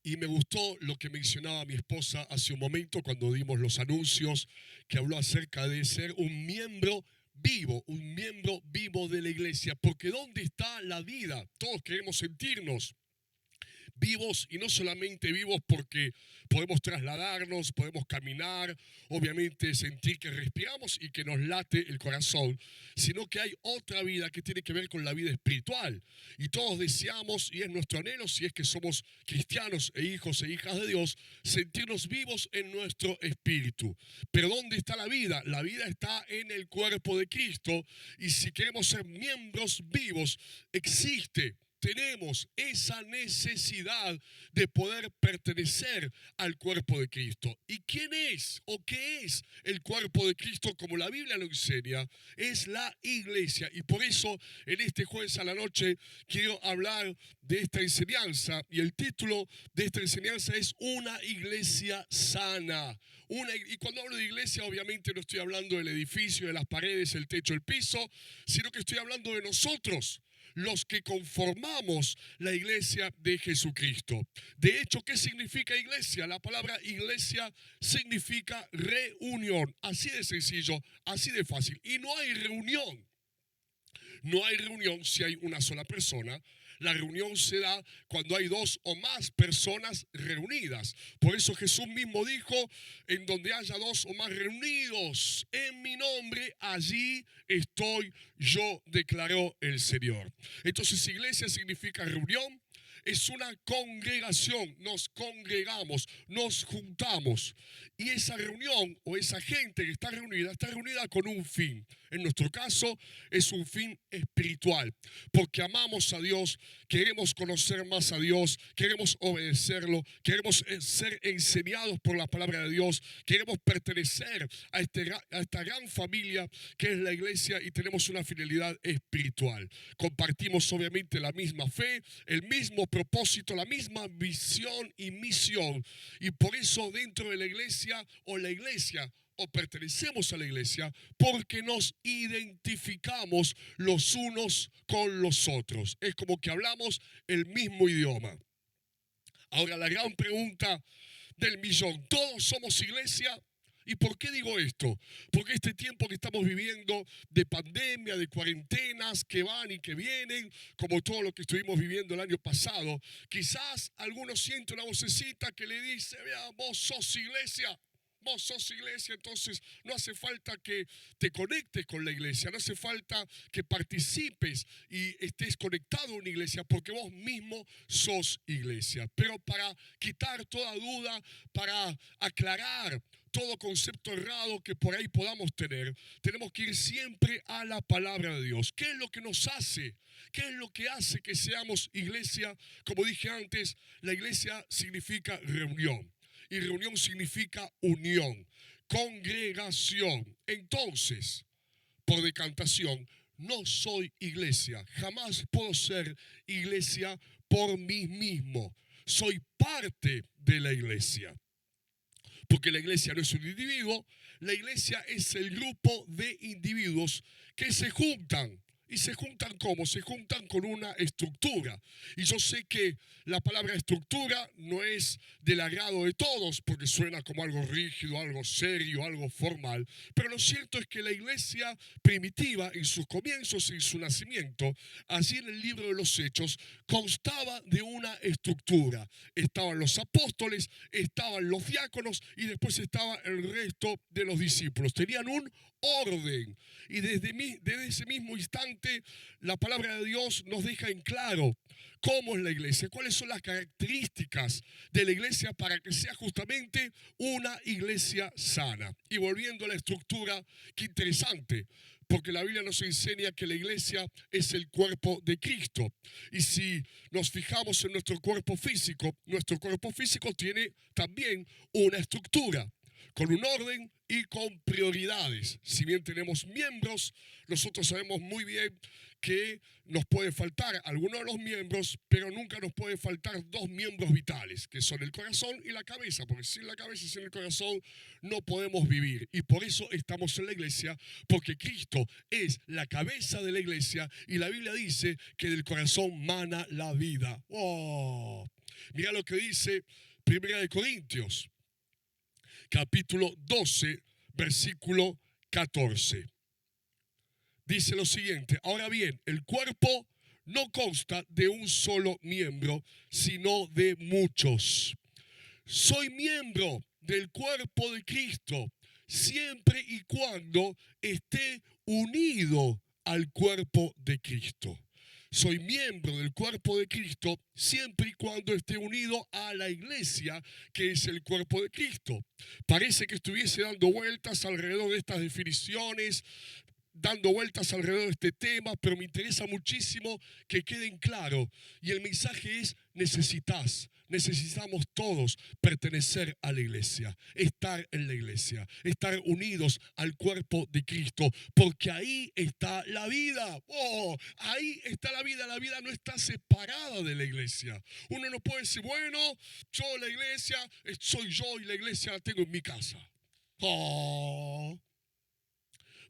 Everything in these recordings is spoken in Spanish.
Y me gustó lo que mencionaba mi esposa hace un momento cuando dimos los anuncios, que habló acerca de ser un miembro vivo de la iglesia. Porque ¿dónde está la vida? Todos queremos sentirnos vivos, y no solamente vivos porque podemos trasladarnos, podemos caminar, obviamente sentir que respiramos y que nos late el corazón, sino que hay otra vida que tiene que ver con la vida espiritual. Y todos deseamos, y es nuestro anhelo, si es que somos cristianos e hijos e hijas de Dios, sentirnos vivos en nuestro espíritu. Pero ¿dónde está la vida? La vida está en el cuerpo de Cristo, y si queremos ser miembros vivos, tenemos esa necesidad de poder pertenecer al cuerpo de Cristo. ¿Y quién es o qué es el cuerpo de Cristo? Como la Biblia lo enseña, es la iglesia. Y por eso en este jueves a la noche quiero hablar de esta enseñanza. Y el título de esta enseñanza es Una iglesia sana. Y cuando hablo de iglesia, obviamente no estoy hablando del edificio, de las paredes, el techo, el piso, sino que estoy hablando de nosotros, los que conformamos la iglesia de Jesucristo. De hecho, ¿qué significa iglesia? La palabra iglesia significa reunión. Así de sencillo, así de fácil. Y no hay reunión. No hay reunión si hay una sola persona. La reunión se da cuando hay dos o más personas reunidas. Por eso Jesús mismo dijo, en donde haya dos o más reunidos en mi nombre, allí estoy yo, declaró el Señor. Entonces, iglesia significa reunión. Es una congregación, nos congregamos, nos juntamos. Y esa reunión o esa gente que está reunida con un fin. En nuestro caso es un fin espiritual, porque amamos a Dios, queremos conocer más a Dios, queremos obedecerlo, queremos ser enseñados por la palabra de Dios, queremos pertenecer a esta gran familia que es la iglesia, y tenemos una finalidad espiritual. Compartimos obviamente la misma fe, el mismo propósito, la misma visión y misión, y por eso dentro de la iglesia o pertenecemos a la iglesia, porque nos identificamos los unos con los otros. Es como que hablamos el mismo idioma. Ahora, la gran pregunta del millón: ¿todos somos iglesia? ¿Y por qué digo esto? Porque este tiempo que estamos viviendo de pandemia, de cuarentenas que van y que vienen, como todo lo que estuvimos viviendo el año pasado, quizás algunos sienten una vocecita que le dice: vea, vos sos iglesia. Vos sos iglesia, entonces no hace falta que te conectes con la iglesia, no hace falta que participes y estés conectado a una iglesia, porque vos mismo sos iglesia. Pero para quitar toda duda, para aclarar todo concepto errado que por ahí podamos tener, tenemos que ir siempre a la palabra de Dios. ¿Qué es lo que nos hace? ¿Qué es lo que hace que seamos iglesia? Como dije antes, la iglesia significa reunión. Y reunión significa unión, congregación. Entonces, por decantación, no soy iglesia. Jamás puedo ser iglesia por mí mismo. Soy parte de la iglesia. Porque la iglesia no es un individuo, la iglesia es el grupo de individuos que se juntan. ¿Y se juntan cómo? Se juntan con una estructura. Y yo sé que la palabra estructura no es del agrado de todos, porque suena como algo rígido, algo serio, algo formal. Pero lo cierto es que la iglesia primitiva, en sus comienzos, en su nacimiento, allí en el libro de los Hechos, constaba de una estructura. Estaban los apóstoles, estaban los diáconos y después estaba el resto de los discípulos. Tenían un orden. Y desde ese mismo instante la palabra de Dios nos deja en claro cómo es la iglesia, cuáles son las características de la iglesia para que sea justamente una iglesia sana. Y volviendo a la estructura, qué interesante, porque la Biblia nos enseña que la iglesia es el cuerpo de Cristo. Y si nos fijamos en nuestro cuerpo físico tiene también una estructura, con un orden y con prioridades. Si bien tenemos miembros, nosotros sabemos muy bien que nos puede faltar alguno de los miembros, pero nunca nos puede faltar dos miembros vitales, que son el corazón y la cabeza, porque sin la cabeza y sin el corazón no podemos vivir. Y por eso estamos en la iglesia, porque Cristo es la cabeza de la iglesia y la Biblia dice que del corazón mana la vida. ¡Oh! Mira lo que dice 1 Corintios, capítulo 12, versículo 14. Dice lo siguiente: ahora bien, el cuerpo no consta de un solo miembro, sino de muchos. Soy miembro del cuerpo de Cristo, siempre y cuando esté unido al cuerpo de Cristo. Soy miembro del cuerpo de Cristo siempre y cuando esté unido a la iglesia, que es el cuerpo de Cristo. Parece que estuviese dando vueltas alrededor de estas definiciones, dando vueltas alrededor de este tema, pero me interesa muchísimo que queden claros. Y el mensaje es: necesitamos todos pertenecer a la iglesia, estar en la iglesia, estar unidos al cuerpo de Cristo, porque ahí está la vida. Ahí está la vida. La vida no está separada de la iglesia. Uno no puede decir, bueno, yo la iglesia soy yo y la iglesia la tengo en mi casa.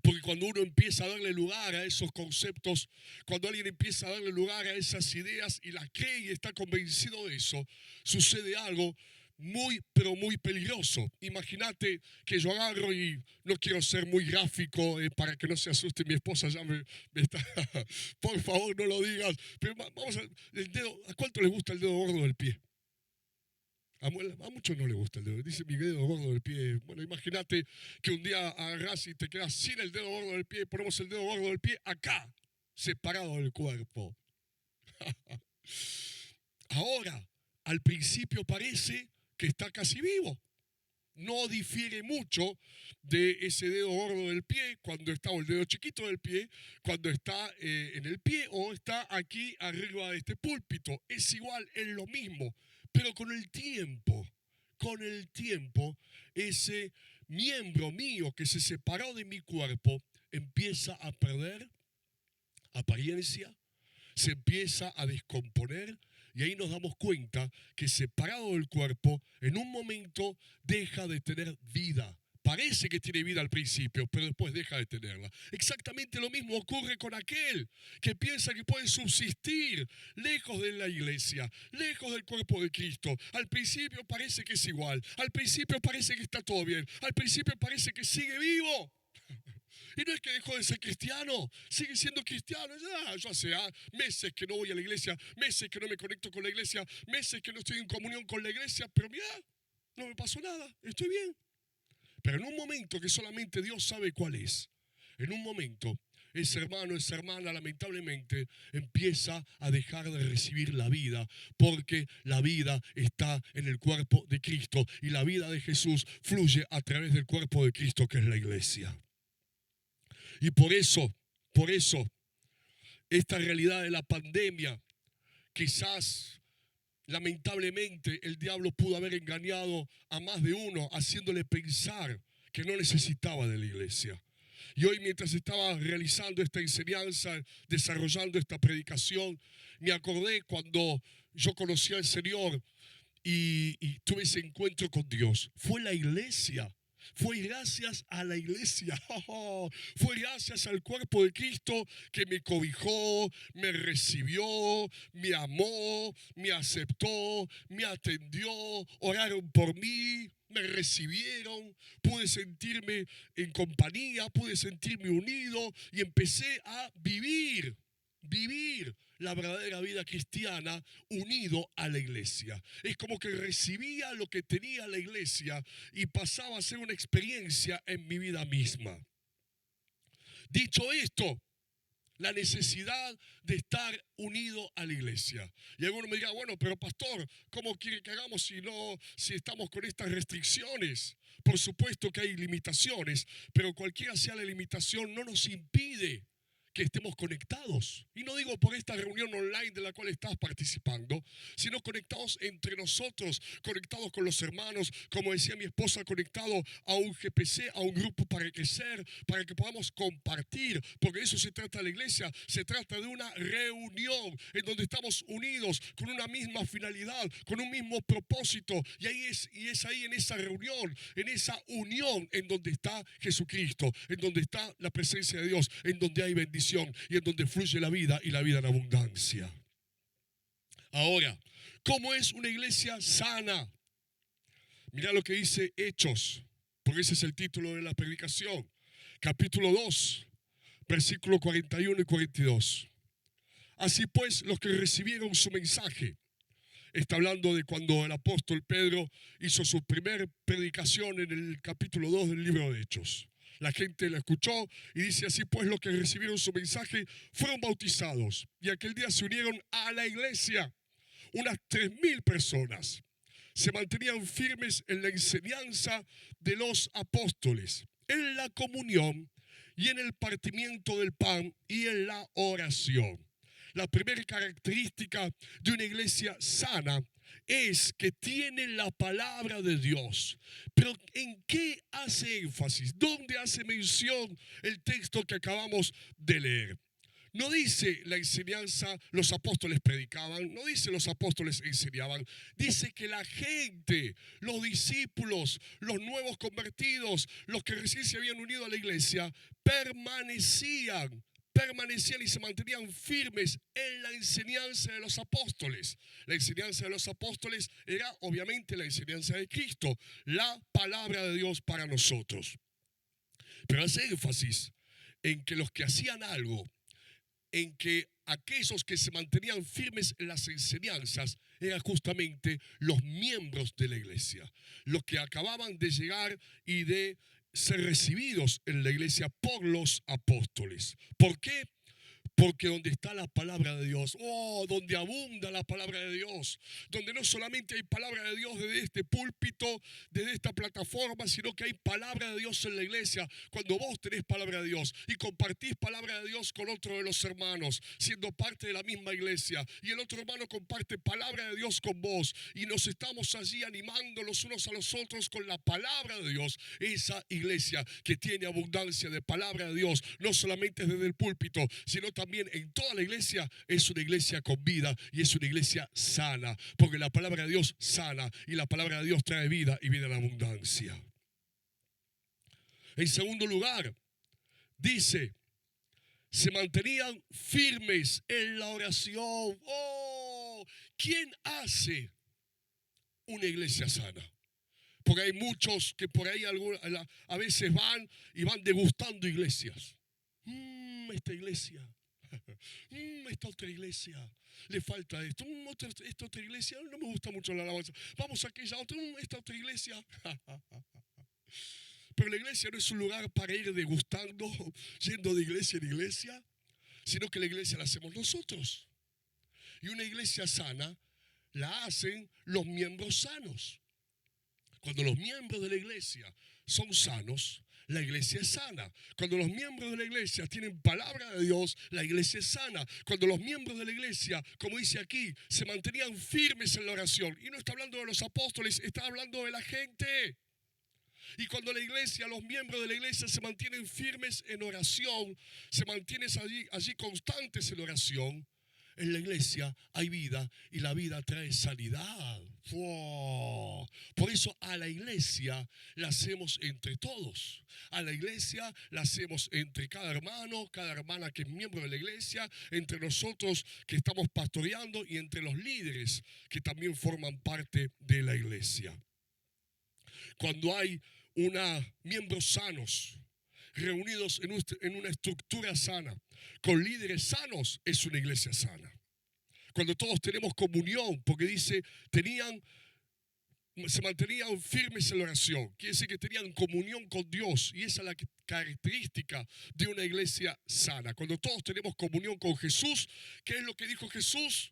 Porque cuando uno empieza a darle lugar a esos conceptos, cuando alguien empieza a darle lugar a esas ideas y las cree y está convencido de eso, sucede algo muy, pero muy peligroso. Imagínate que yo agarro, y no quiero ser muy gráfico para que no se asuste mi esposa, ya me está, por favor no lo digas, pero vamos el dedo. ¿A cuánto les gusta el dedo gordo del pie? A muchos no les gusta el dedo. Dice mi dedo gordo del pie. Bueno, imagínate que un día agarrás y te quedas sin el dedo gordo del pie. Ponemos el dedo gordo del pie acá, separado del cuerpo. Ahora, al principio parece que está casi vivo. No difiere mucho de ese dedo gordo del pie cuando está, o el dedo chiquito del pie, cuando está en el pie o está aquí arriba de este púlpito. Es igual, es lo mismo. Pero con el tiempo, ese miembro mío que se separó de mi cuerpo empieza a perder apariencia, se empieza a descomponer, y ahí nos damos cuenta que separado del cuerpo, en un momento deja de tener vida. Parece que tiene vida al principio, pero después deja de tenerla. Exactamente lo mismo ocurre con aquel que piensa que puede subsistir lejos de la iglesia, lejos del cuerpo de Cristo. Al principio parece que es igual, al principio parece que está todo bien, al principio parece que sigue vivo. Y no es que dejó de ser cristiano, sigue siendo cristiano. Yo hace meses que no voy a la iglesia, meses que no me conecto con la iglesia, meses que no estoy en comunión con la iglesia, pero mira, no me pasó nada, estoy bien. Pero en un momento que solamente Dios sabe cuál es, en un momento ese hermano, esa hermana, lamentablemente empieza a dejar de recibir la vida, porque la vida está en el cuerpo de Cristo y la vida de Jesús fluye a través del cuerpo de Cristo, que es la iglesia. Y por eso, esta realidad de la pandemia, quizás lamentablemente el diablo pudo haber engañado a más de uno, haciéndole pensar que no necesitaba de la iglesia. Y hoy, mientras estaba realizando esta enseñanza, desarrollando esta predicación, me acordé cuando yo conocí al Señor y tuve ese encuentro con Dios. Fue la iglesia. Fue gracias a la iglesia, fue gracias al cuerpo de Cristo que me cobijó, me recibió, me amó, me aceptó, me atendió, oraron por mí, me recibieron, pude sentirme en compañía, pude sentirme unido y empecé a vivir la verdadera vida cristiana unido a la iglesia. Es como que recibía lo que tenía la iglesia y pasaba a ser una experiencia en mi vida misma. Dicho esto, la necesidad de estar unido a la iglesia. Y alguno me dirá, bueno, pero pastor, ¿cómo quiere que hagamos si estamos con estas restricciones? Por supuesto que hay limitaciones, pero cualquiera sea la limitación no nos impide que estemos conectados. Y no digo por esta reunión online de la cual estás participando, sino conectados entre nosotros, conectados con los hermanos, como decía mi esposa, conectado a un GPC, a un grupo para crecer, para que podamos compartir, porque de eso se trata la iglesia. Se trata de una reunión en donde estamos unidos con una misma finalidad, con un mismo propósito, y es ahí en esa reunión, en esa unión, en donde está Jesucristo, en donde está la presencia de Dios, en donde hay bendición y en donde fluye la vida y la vida en abundancia. Ahora, ¿cómo es una iglesia sana? Mira lo que dice Hechos, porque ese es el título de la predicación. Capítulo 2, versículo 41 y 42. Así pues, los que recibieron su mensaje, está hablando de cuando el apóstol Pedro hizo su primer predicación en el capítulo 2 del libro de Hechos. La gente la escuchó y dice: así pues los que recibieron su mensaje fueron bautizados. Y aquel día se unieron a la iglesia unas 3.000 personas. Se mantenían firmes en la enseñanza de los apóstoles, en la comunión y en el partimiento del pan y en la oración. La primera característica de una iglesia sana es que tiene la palabra de Dios. Pero ¿en qué hace énfasis? ¿Dónde hace mención el texto que acabamos de leer? No dice la enseñanza, los apóstoles predicaban, no dice los apóstoles enseñaban, dice que la gente, los discípulos, los nuevos convertidos, los que recién se habían unido a la iglesia, permanecían y se mantenían firmes en la enseñanza de los apóstoles. La enseñanza de los apóstoles era obviamente la enseñanza de Cristo, la palabra de Dios para nosotros. Pero hace énfasis en que los que hacían algo, en que aquellos que se mantenían firmes en las enseñanzas eran justamente los miembros de la iglesia, los que acababan de llegar y de ser recibidos en la iglesia por los apóstoles. ¿Por qué? Porque donde está la palabra de Dios, donde abunda la palabra de Dios, donde no solamente hay palabra de Dios desde este púlpito, desde esta plataforma, sino que hay palabra de Dios en la iglesia. Cuando vos tenés palabra de Dios y compartís palabra de Dios con otro de los hermanos, siendo parte de la misma iglesia, y el otro hermano comparte palabra de Dios con vos, y nos estamos allí animando los unos a los otros con la palabra de Dios, esa iglesia que tiene abundancia de palabra de Dios, no solamente desde el púlpito, sino también en toda la iglesia, es una iglesia con vida y es una iglesia sana, porque la palabra de Dios sana y la palabra de Dios trae vida y vida en abundancia. En segundo lugar, dice, se mantenían firmes en la oración. ¿Quién hace una iglesia sana? Porque hay muchos que por ahí a veces van y van degustando iglesias. Esta iglesia. Esta otra iglesia, le falta esto. Esta otra iglesia, no me gusta mucho la alabanza. Vamos a aquella otra, esta otra iglesia. Pero la iglesia no es un lugar para ir degustando, yendo de iglesia en iglesia, sino que la iglesia la hacemos nosotros. Y una iglesia sana la hacen los miembros sanos. Cuando los miembros de la iglesia son sanos, la iglesia es sana. Cuando los miembros de la iglesia tienen palabra de Dios, la iglesia es sana. Cuando los miembros de la iglesia, como dice aquí, se mantenían firmes en la oración. Y no está hablando de los apóstoles, está hablando de la gente. Y cuando la iglesia, los miembros de la iglesia se mantienen firmes en oración, se mantienen allí constantes en oración, en la iglesia hay vida y la vida trae sanidad. Por eso a la iglesia la hacemos entre todos. A la iglesia la hacemos entre cada hermano, cada hermana que es miembro de la iglesia, entre nosotros que estamos pastoreando y entre los líderes que también forman parte de la iglesia. Cuando hay miembros sanos, reunidos en una estructura sana, con líderes sanos, es una iglesia sana. Cuando todos tenemos comunión, porque dice, se mantenían firmes en la oración, quiere decir que tenían comunión con Dios, y esa es la característica de una iglesia sana. Cuando todos tenemos comunión con Jesús, ¿qué es lo que dijo Jesús?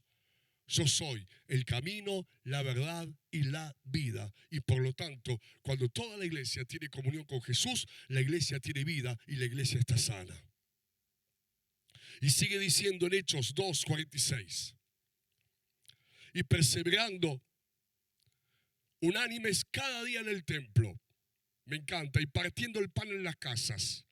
Yo soy el camino, la verdad y la vida. Y por lo tanto, cuando toda la iglesia tiene comunión con Jesús, la iglesia tiene vida y la iglesia está sana. Y sigue diciendo en Hechos 2:46. Y perseverando unánimes cada día en el templo. Me encanta. Y partiendo el pan en las casas,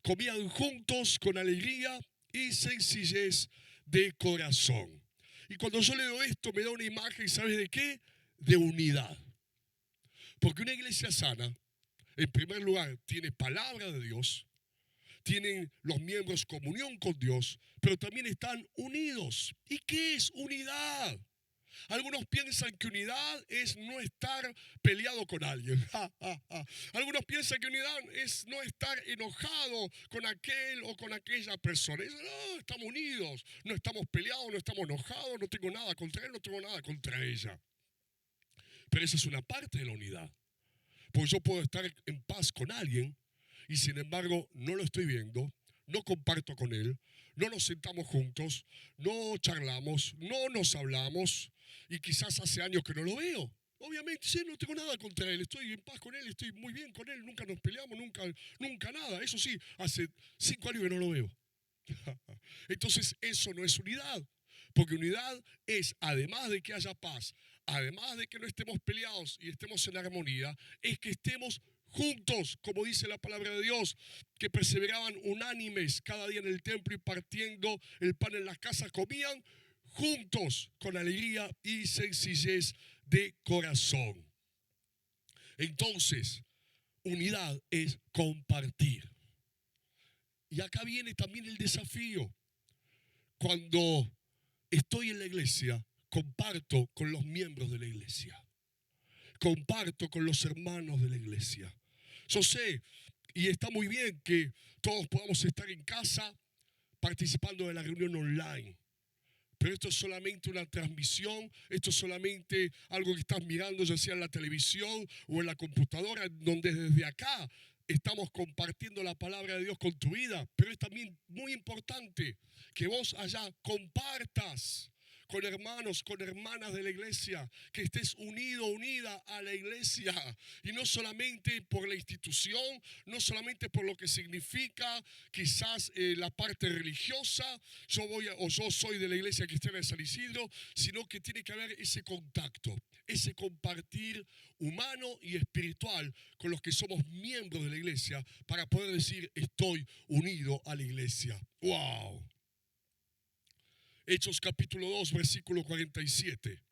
comían juntos con alegría y sencillez de corazón. Y cuando yo leo esto me da una imagen, ¿sabes de qué? De unidad. Porque una iglesia sana, en primer lugar, tiene palabra de Dios, tienen los miembros comunión con Dios, pero también están unidos. ¿Y qué es unidad? Algunos piensan que unidad es no estar peleado con alguien. Algunos piensan que unidad es no estar enojado con aquel o con aquella persona. Y dicen, no, estamos unidos, no estamos peleados, no estamos enojados, no tengo nada contra él, no tengo nada contra ella. Pero esa es una parte de la unidad. Porque yo puedo estar en paz con alguien y sin embargo no lo estoy viendo, no comparto con él, no nos sentamos juntos, no charlamos, no nos hablamos y quizás hace años que no lo veo. Obviamente, sí, no tengo nada contra él, estoy en paz con él, estoy muy bien con él, nunca nos peleamos, nunca nada. Eso sí, hace 5 años que no lo veo. Entonces eso no es unidad, porque unidad es, además de que haya paz, además de que no estemos peleados y estemos en armonía, es que estemos juntos, como dice la palabra de Dios, que perseveraban unánimes cada día en el templo y partiendo el pan en las casas, comían juntos con alegría y sencillez de corazón. Entonces, unidad es compartir. Y acá viene también el desafío. Cuando estoy en la iglesia, comparto con los miembros de la iglesia. Comparto con los hermanos de la iglesia. Yo sé, y está muy bien que todos podamos estar en casa participando de la reunión online. Pero esto es solamente una transmisión, esto es solamente algo que estás mirando, ya sea en la televisión o en la computadora, donde desde acá estamos compartiendo la palabra de Dios con tu vida. Pero es también muy importante que vos allá compartas con hermanos, con hermanas de la iglesia, que estés unido, unida a la iglesia, y no solamente por la institución, no solamente por lo que significa quizás la parte religiosa, yo soy de la iglesia cristiana de San Isidro, sino que tiene que haber ese contacto, ese compartir humano y espiritual con los que somos miembros de la iglesia, para poder decir, estoy unido a la iglesia. ¡Wow! Hechos capítulo 2, versículo 47.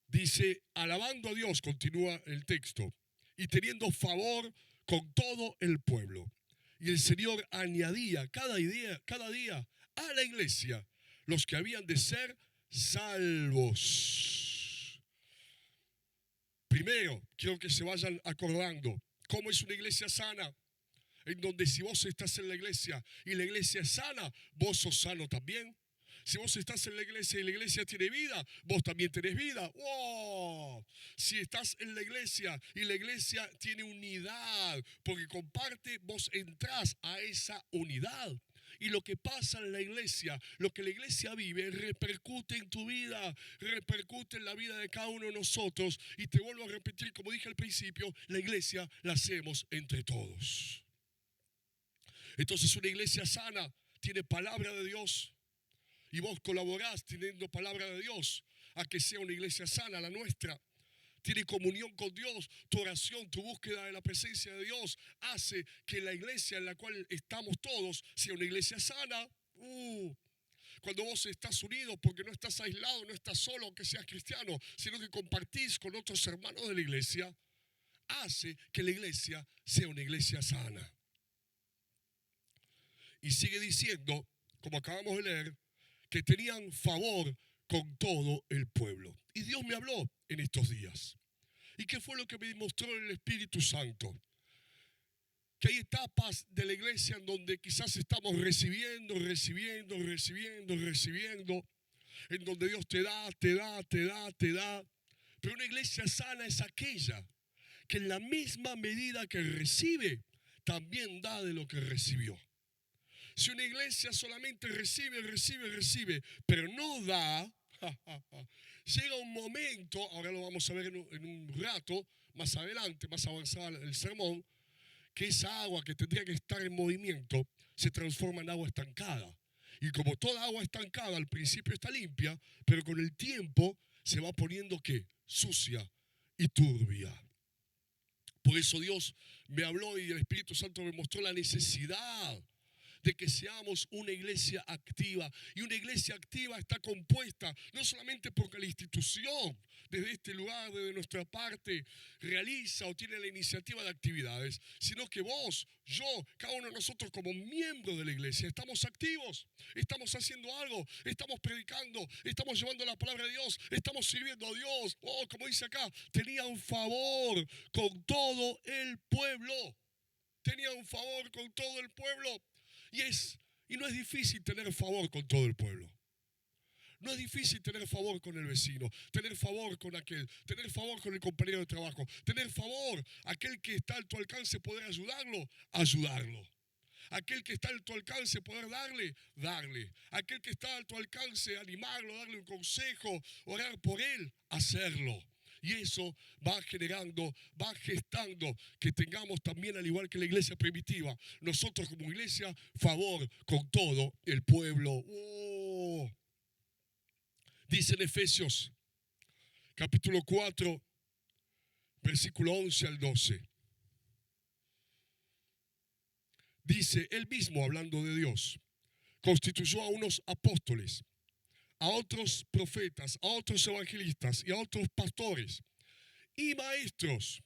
Dice, alabando a Dios, continúa el texto, y teniendo favor con todo el pueblo. Y el Señor añadía cada día a la iglesia los que habían de ser salvos. Primero, quiero que se vayan acordando cómo es una iglesia sana. En donde si vos estás en la iglesia y la iglesia es sana, vos sos sano también. Si vos estás en la iglesia y la iglesia tiene vida, vos también tenés vida. ¡Wow! Si estás en la iglesia y la iglesia tiene unidad, porque comparte, vos entrás a esa unidad. Y lo que pasa en la iglesia, lo que la iglesia vive, repercute en tu vida, repercute en la vida de cada uno de nosotros. Y te vuelvo a repetir, como dije al principio, la iglesia la hacemos entre todos. Entonces una iglesia sana tiene palabra de Dios y vos colaborás teniendo palabra de Dios a que sea una iglesia sana, la nuestra. Tiene comunión con Dios, tu oración, tu búsqueda de la presencia de Dios hace que la iglesia en la cual estamos todos sea una iglesia sana. Cuando vos estás unido, porque no estás aislado, no estás solo aunque seas cristiano, sino que compartís con otros hermanos de la iglesia, hace que la iglesia sea una iglesia sana. Y sigue diciendo, como acabamos de leer, que tenían favor con todo el pueblo. Y Dios me habló en estos días. ¿Y qué fue lo que me mostró el Espíritu Santo? Que hay etapas de la iglesia en donde quizás estamos recibiendo, en donde Dios te da. Pero una iglesia sana es aquella que en la misma medida que recibe, también da de lo que recibió. Si una iglesia solamente recibe, pero no da, llega un momento, ahora lo vamos a ver en un rato, más adelante, más avanzado el sermón, que esa agua que tendría que estar en movimiento se transforma en agua estancada. Y como toda agua estancada al principio está limpia, pero con el tiempo se va poniendo ¿qué? Sucia y turbia. Por eso Dios me habló y el Espíritu Santo me mostró la necesidad de que seamos una iglesia activa. Y una iglesia activa está compuesta no solamente porque la institución desde este lugar, desde nuestra parte, realiza o tiene la iniciativa de actividades, sino que vos, yo, cada uno de nosotros como miembros de la iglesia, estamos activos, estamos haciendo algo, estamos predicando, estamos llevando la palabra de Dios, estamos sirviendo a Dios. Oh, como dice acá, tenía un favor con todo el pueblo. Tenía un favor con todo el pueblo. Y no es difícil tener favor con todo el pueblo. No es difícil tener favor con el vecino, tener favor con aquel, tener favor con el compañero de trabajo, tener favor, aquel que está a tu alcance, poder ayudarlo. Aquel que está a tu alcance, poder darle. Aquel que está a tu alcance, animarlo, darle un consejo, orar por él, hacerlo. Y eso va generando, va gestando que tengamos también, al igual que la iglesia primitiva, nosotros como iglesia, favor con todo el pueblo. ¡Oh! Dice en Efesios, capítulo 4, versículo 11 al 12. Dice, él mismo, hablando de Dios, constituyó a unos apóstoles, a otros profetas, a otros evangelistas y a otros pastores y maestros,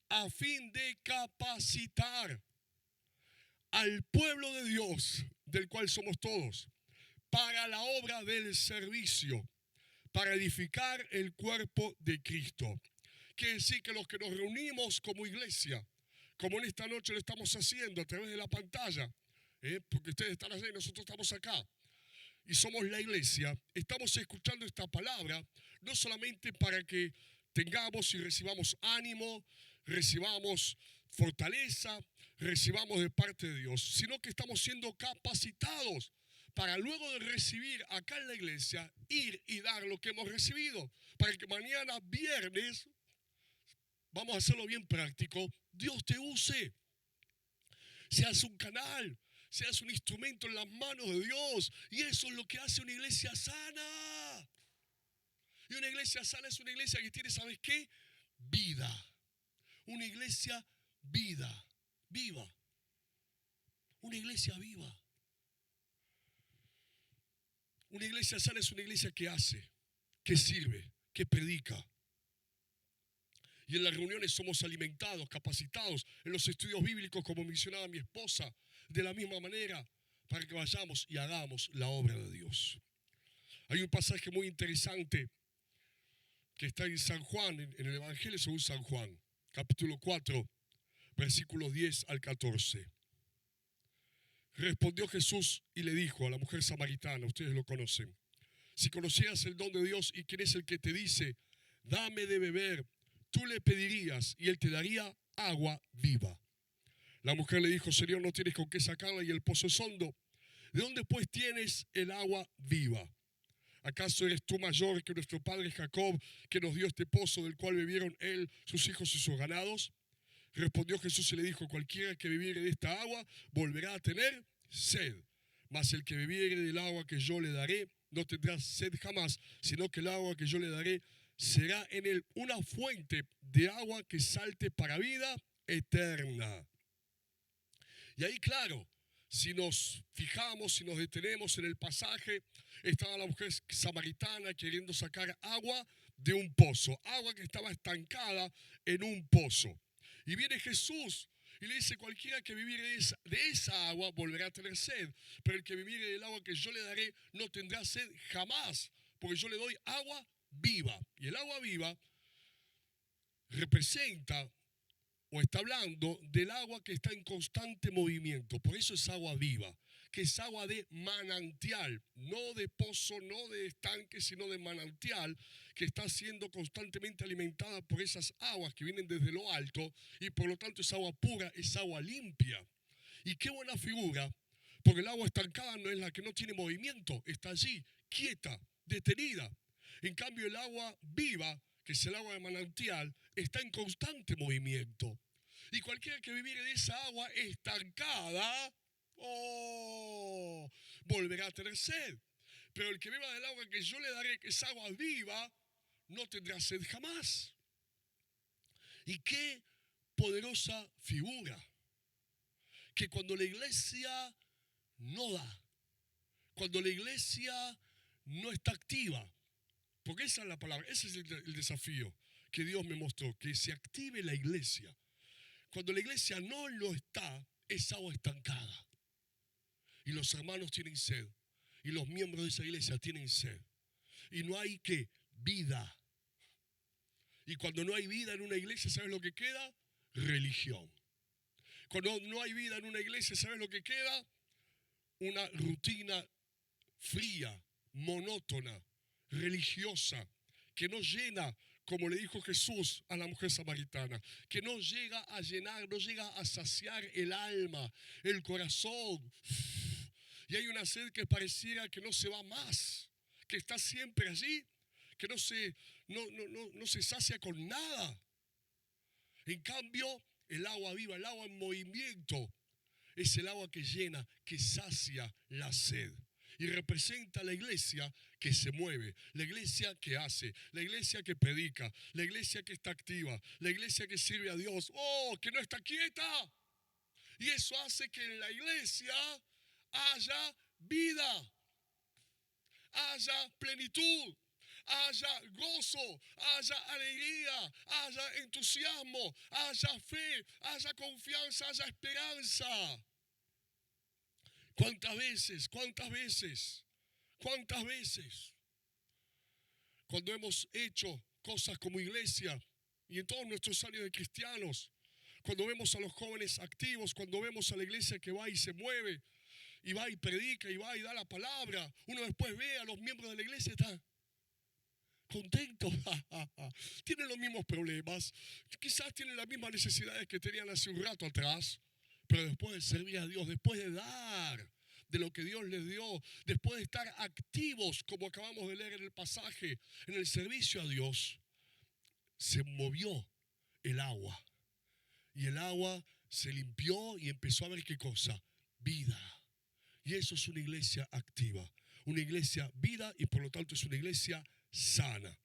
a fin de capacitar al pueblo de Dios, del cual somos todos, para la obra del servicio, para edificar el cuerpo de Cristo. Quiere decir que los que nos reunimos como iglesia, como en esta noche lo estamos haciendo a través de la pantalla, porque ustedes están allá y nosotros estamos acá, y somos la iglesia, estamos escuchando esta palabra, no solamente para que tengamos y recibamos ánimo, recibamos fortaleza, recibamos de parte de Dios, sino que estamos siendo capacitados para luego de recibir acá en la iglesia, ir y dar lo que hemos recibido, para que mañana viernes, vamos a hacerlo bien práctico, Dios te use, seas un canal, seas un instrumento en las manos de Dios. Y eso es lo que hace una iglesia sana. Y una iglesia sana es una iglesia que tiene, ¿sabes qué? Vida. Una iglesia viva. Una iglesia viva. Una iglesia sana es una iglesia que hace, que sirve, que predica. Y en las reuniones somos alimentados, capacitados. En los estudios bíblicos, como mencionaba mi esposa, de la misma manera, para que vayamos y hagamos la obra de Dios. Hay un pasaje muy interesante que está en San Juan, en el Evangelio según San Juan, capítulo 4, versículos 10 al 14. Respondió Jesús y le dijo a la mujer samaritana, ustedes lo conocen, si conocieras el don de Dios y quién es el que te dice, dame de beber, tú le pedirías y él te daría agua viva. La mujer le dijo, Señor, no tienes con qué sacarla y el pozo es hondo. ¿De dónde pues tienes el agua viva? ¿Acaso eres tú mayor que nuestro padre Jacob, que nos dio este pozo del cual bebieron él, sus hijos y sus ganados? Respondió Jesús y le dijo, cualquiera que bebiere de esta agua volverá a tener sed. Mas el que bebiere del agua que yo le daré no tendrá sed jamás, sino que el agua que yo le daré será en él una fuente de agua que salte para vida eterna. Y ahí, claro, si nos fijamos, si nos detenemos en el pasaje, estaba la mujer samaritana queriendo sacar agua de un pozo, agua que estaba estancada en un pozo. Y viene Jesús y le dice, cualquiera que viviere de esa agua volverá a tener sed, pero el que viviere del agua que yo le daré no tendrá sed jamás, porque yo le doy agua viva. Y el agua viva representa o está hablando del agua que está en constante movimiento. Por eso es agua viva, que es agua de manantial, no de pozo, no de estanque, sino de manantial, que está siendo constantemente alimentada por esas aguas que vienen desde lo alto, y por lo tanto es agua pura, es agua limpia. Y qué buena figura, porque el agua estancada no es la que no tiene movimiento, está allí, quieta, detenida. En cambio el agua viva, que es el agua de manantial, está en constante movimiento. Y cualquiera que viviere de esa agua estancada, volverá a tener sed. Pero el que beba del agua que yo le daré, que es agua viva, no tendrá sed jamás. Y qué poderosa figura. Que cuando la iglesia no da. Cuando la iglesia no está activa. Porque esa es la palabra, ese es el desafío que Dios me mostró, que se active la iglesia. Cuando la iglesia no lo está, es agua estancada. Y los hermanos tienen sed. Y los miembros de esa iglesia tienen sed. Y no hay ¿qué? Vida. Y cuando no hay vida en una iglesia, ¿sabes lo que queda? Religión. Cuando no hay vida en una iglesia, ¿sabes lo que queda? Una rutina fría, monótona, religiosa, que no llena, como le dijo Jesús a la mujer samaritana, que no llega a llenar, no llega a saciar el alma, el corazón. Y hay una sed que pareciera que no se va más, que está siempre allí, que no se sacia con nada. En cambio, el agua viva, el agua en movimiento, es el agua que llena, que sacia la sed. Y representa a la iglesia que se mueve, la iglesia que hace, la iglesia que predica, la iglesia que está activa, la iglesia que sirve a Dios. ¡Oh, que no está quieta! Y eso hace que en la iglesia haya vida, haya plenitud, haya gozo, haya alegría, haya entusiasmo, haya fe, haya confianza, haya esperanza. ¿Cuántas veces cuando hemos hecho cosas como iglesia y en todos nuestros años de cristianos, cuando vemos a los jóvenes activos, cuando vemos a la iglesia que va y se mueve y va y predica y va y da la palabra, uno después ve a los miembros de la iglesia y está contento, tienen los mismos problemas, quizás tienen las mismas necesidades que tenían hace un rato atrás, pero después de servir a Dios, después de dar de lo que Dios les dio, después de estar activos, como acabamos de leer en el pasaje, en el servicio a Dios, se movió el agua. Y el agua se limpió y empezó a ver ¿qué cosa? Vida. Y eso es una iglesia activa, una iglesia vida y por lo tanto es una iglesia sana.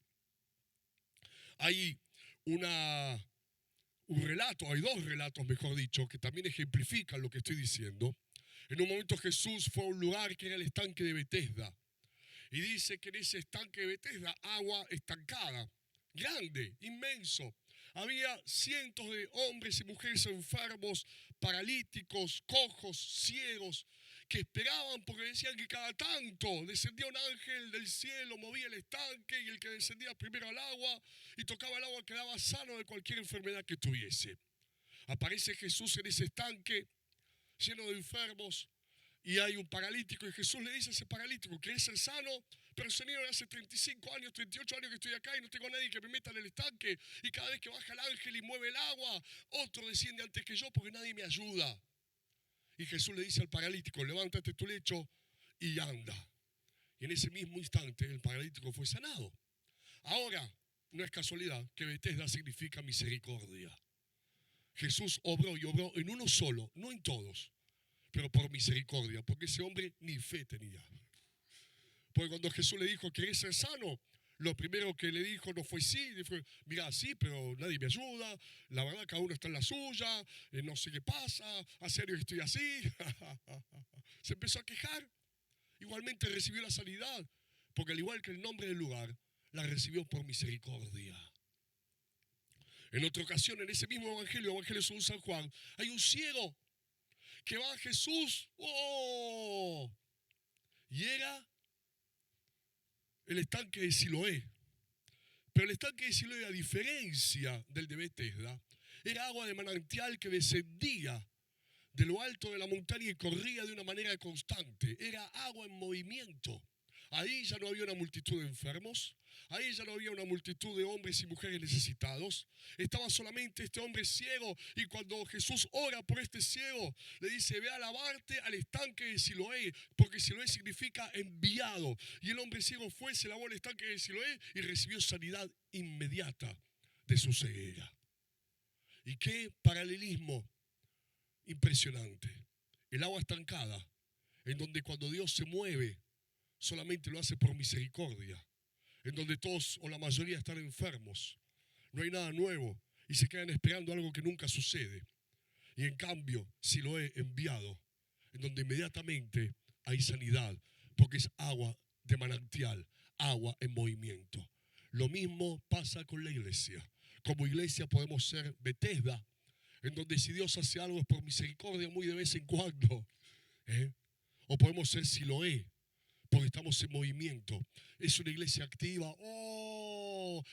Hay un relato, hay dos relatos, mejor dicho, que también ejemplifican lo que estoy diciendo. En un momento Jesús fue a un lugar que era el estanque de Betesda. Y dice que en ese estanque de Betesda, agua estancada, grande, inmenso. Había cientos de hombres y mujeres enfermos, paralíticos, cojos, ciegos, que esperaban porque decían que cada tanto descendía un ángel del cielo, movía el estanque y el que descendía primero al agua y tocaba el agua quedaba sano de cualquier enfermedad que tuviese. Aparece Jesús en ese estanque lleno de enfermos y hay un paralítico y Jesús le dice a ese paralítico: ¿querés ser sano? Pero Señor, hace 35 años, 38 años que estoy acá y no tengo a nadie que me meta en el estanque y cada vez que baja el ángel y mueve el agua, otro desciende antes que yo porque nadie me ayuda. Y Jesús le dice al paralítico: levántate tu lecho y anda. Y en ese mismo instante el paralítico fue sanado. Ahora, no es casualidad que Betesda significa misericordia. Jesús obró y obró en uno solo, no en todos, pero por misericordia, porque ese hombre ni fe tenía. Porque cuando Jesús le dijo: ¿querés ser sano? Lo primero que le dijo no fue sí, dijo: mira, sí, pero nadie me ayuda, la verdad cada uno está en la suya, no sé qué pasa, a serio que estoy así. Se empezó a quejar. Igualmente recibió la sanidad, porque al igual que el nombre del lugar, la recibió por misericordia. En otra ocasión, en ese mismo evangelio según San Juan, hay un ciego que va a Jesús, ¡oh!, y era el estanque de Siloé. Pero el estanque de Siloé, a diferencia del de Betesda, era agua de manantial que descendía de lo alto de la montaña y corría de una manera constante. Era agua en movimiento. Ahí ya no había una multitud de enfermos, ahí ya no había una multitud de hombres y mujeres necesitados. Estaba solamente este hombre ciego y cuando Jesús ora por este ciego, le dice: ve a lavarte al estanque de Siloé, porque Siloé significa enviado. Y el hombre ciego fue, se lavó al estanque de Siloé y recibió sanidad inmediata de su ceguera. Y qué paralelismo impresionante. El agua estancada, en donde cuando Dios se mueve, solamente lo hace por misericordia, en donde todos o la mayoría están enfermos, no hay nada nuevo y se quedan esperando algo que nunca sucede. Y en cambio, si lo he enviado, en donde inmediatamente hay sanidad, porque es agua de manantial, agua en movimiento. Lo mismo pasa con la iglesia. Como iglesia podemos ser Bethesda, en donde si Dios hace algo es por misericordia muy de vez en cuando. O podemos ser Siloé, porque estamos en movimiento. Es una iglesia activa.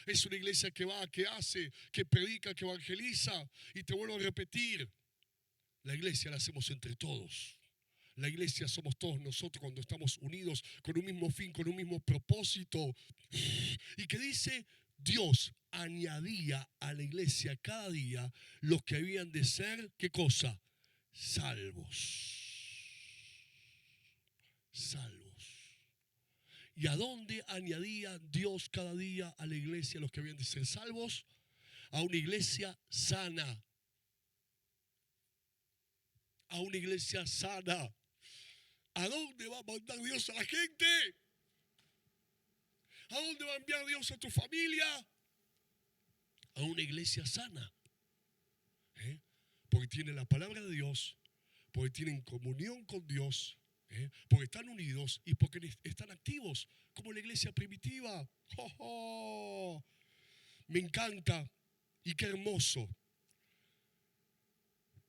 Es una iglesia que va, que hace, que predica, que evangeliza. Y te vuelvo a repetir, la iglesia la hacemos entre todos. La iglesia somos todos nosotros cuando estamos unidos con un mismo fin, con un mismo propósito. Y que dice, Dios añadía a la iglesia cada día los que habían de ser, ¿qué cosa? Salvos. Salvos. ¿Y a dónde añadía Dios cada día a la iglesia los que habían de ser salvos? A una iglesia sana. A una iglesia sana. ¿A dónde va a mandar Dios a la gente? ¿A dónde va a enviar Dios a tu familia? A una iglesia sana. Porque tienen la palabra de Dios, porque tienen comunión con Dios, porque están unidos y porque están activos, como la iglesia primitiva. ¡Oh, oh! Me encanta y qué hermoso.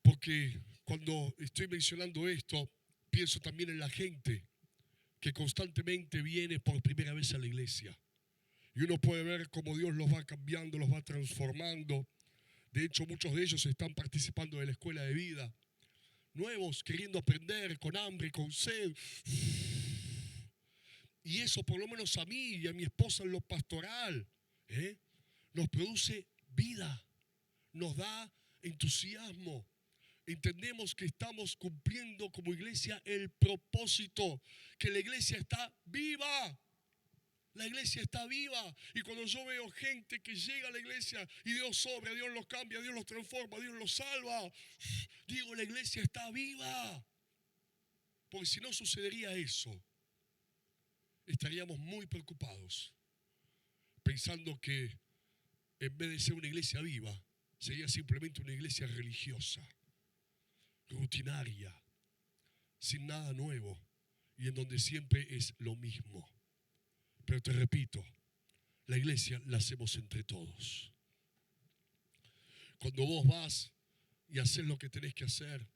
Porque cuando estoy mencionando esto, pienso también en la gente que constantemente viene por primera vez a la iglesia. Y uno puede ver cómo Dios los va cambiando, los va transformando. De hecho, muchos de ellos están participando de la escuela de vida. Nuevos, queriendo aprender, con hambre, con sed. Y eso, por lo menos a mí y a mi esposa en lo pastoral, nos produce vida. Nos da entusiasmo. Entendemos que estamos cumpliendo como iglesia el propósito, que la iglesia está viva. La iglesia está viva. Y cuando yo veo gente que llega a la iglesia y Dios obra, Dios los cambia, Dios los transforma, Dios los salva, digo, la iglesia está viva. Porque si no sucedería eso, estaríamos muy preocupados, pensando que en vez de ser una iglesia viva, sería simplemente una iglesia religiosa, rutinaria, sin nada nuevo y en donde siempre es lo mismo. Pero te repito, la iglesia la hacemos entre todos. Cuando vos vas y haces lo que tenés que hacer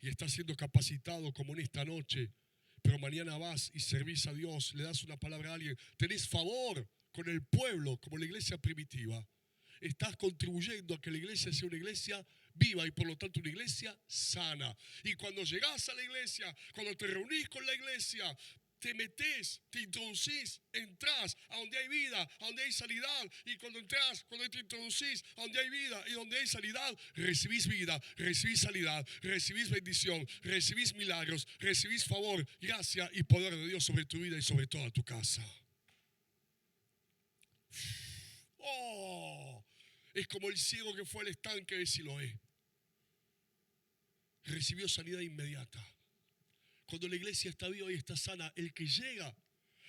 y estás siendo capacitado como en esta noche, pero mañana vas y servís a Dios, le das una palabra a alguien, tenés favor con el pueblo como la iglesia primitiva, estás contribuyendo a que la iglesia sea una iglesia viva y por lo tanto una iglesia sana. Y cuando llegás a la iglesia, cuando te reunís con la iglesia, te metés, te introducís, entrás a donde hay vida, a donde hay sanidad. Y cuando entrás, cuando te introducís a donde hay vida y donde hay sanidad, recibís vida, recibís sanidad, recibís bendición, recibís milagros, recibís favor, gracia y poder de Dios sobre tu vida y sobre toda tu casa. ¡Oh! Es como el ciego que fue al estanque de Siloé. Recibió sanidad inmediata. Cuando la iglesia está viva y está sana, el que llega,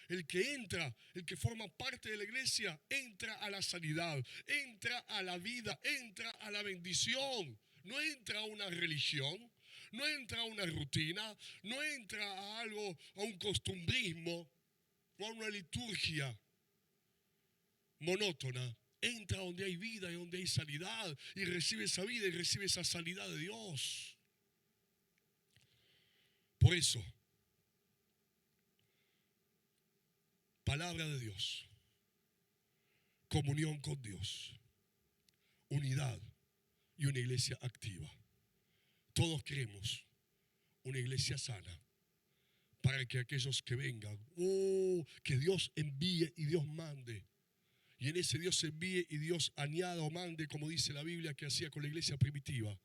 el que entra, el que forma parte de la iglesia, entra a la sanidad, entra a la vida, entra a la bendición. No entra a una religión, no entra a una rutina, no entra a algo, a un costumbrismo o a una liturgia monótona. Entra donde hay vida y donde hay sanidad y recibe esa vida y recibe esa sanidad de Dios. Por eso, palabra de Dios, comunión con Dios, unidad y una iglesia activa. Todos queremos una iglesia sana para que aquellos que vengan, que Dios envíe y Dios mande. Y en ese Dios envíe y Dios añada o mande, como dice la Biblia que hacía con la iglesia primitiva,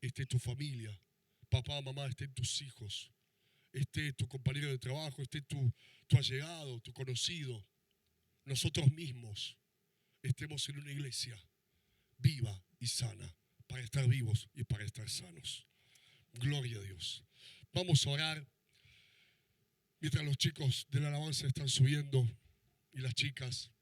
esté tu familia, papá, mamá, estén tus hijos, esté tu compañero de trabajo, esté tu allegado, tu conocido, nosotros mismos estemos en una iglesia viva y sana, para estar vivos y para estar sanos. Gloria a Dios. Vamos a orar mientras los chicos de la alabanza están subiendo y las chicas.